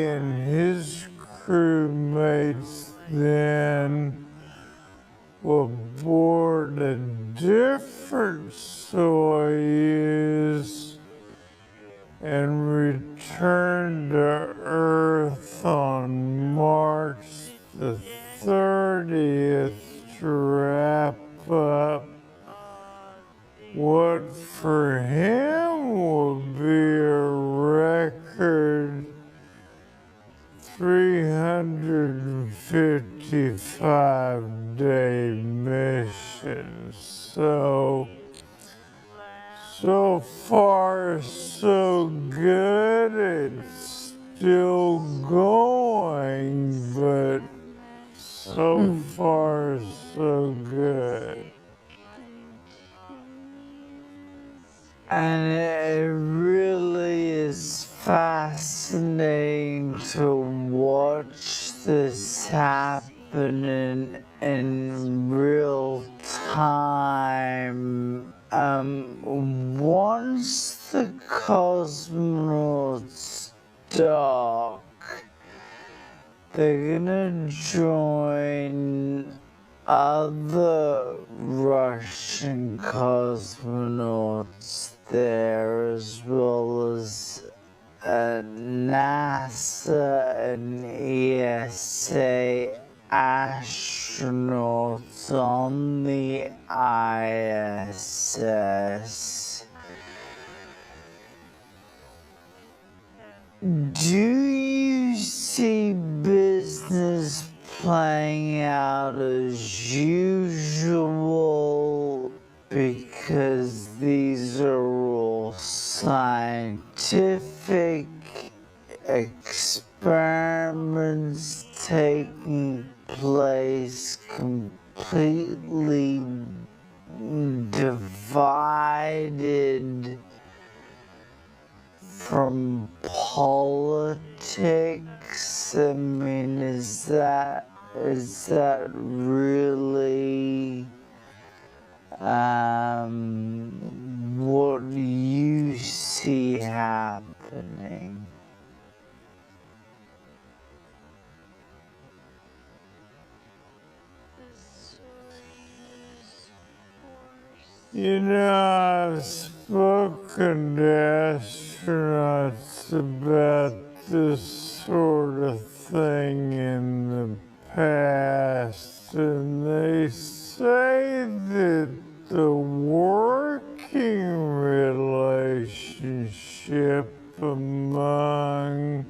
and his crewmates then will board a different Soyuz and return to Earth on March the 30th to wrap up what for him will be a record 355-day mission. So far so good. It's still going, but so far so good. And it really is fascinating to watch this happen in real time. Once the cosmonauts dock, they're gonna join other Russian cosmonauts there, as well as NASA and ESA astronauts on the ISS. Do you see business playing out as usual, because these are all scientific experiments taking place, completely divided from politics? I mean, is that really what you see happening? You know, I've spoken to astronauts about this sort of thing in the past, and they say that the working relationship among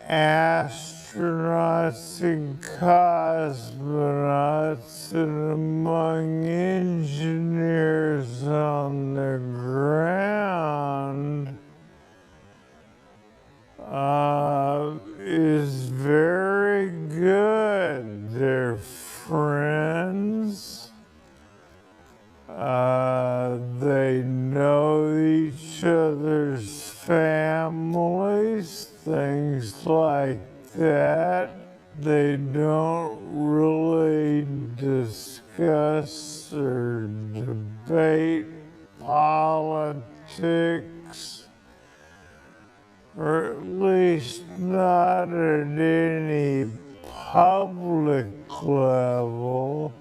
astronauts and cosmonauts and among engineers on the ground is very good. They're friends. They know each other's families, things like that. They don't really discuss or debate politics, or at least not at any public level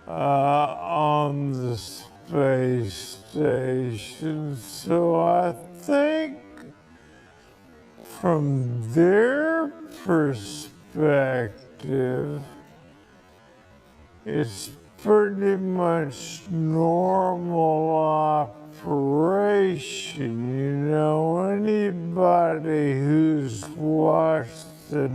on the space station. So I think from their perspective, it's pretty much normal operation. You know, anybody who's watched the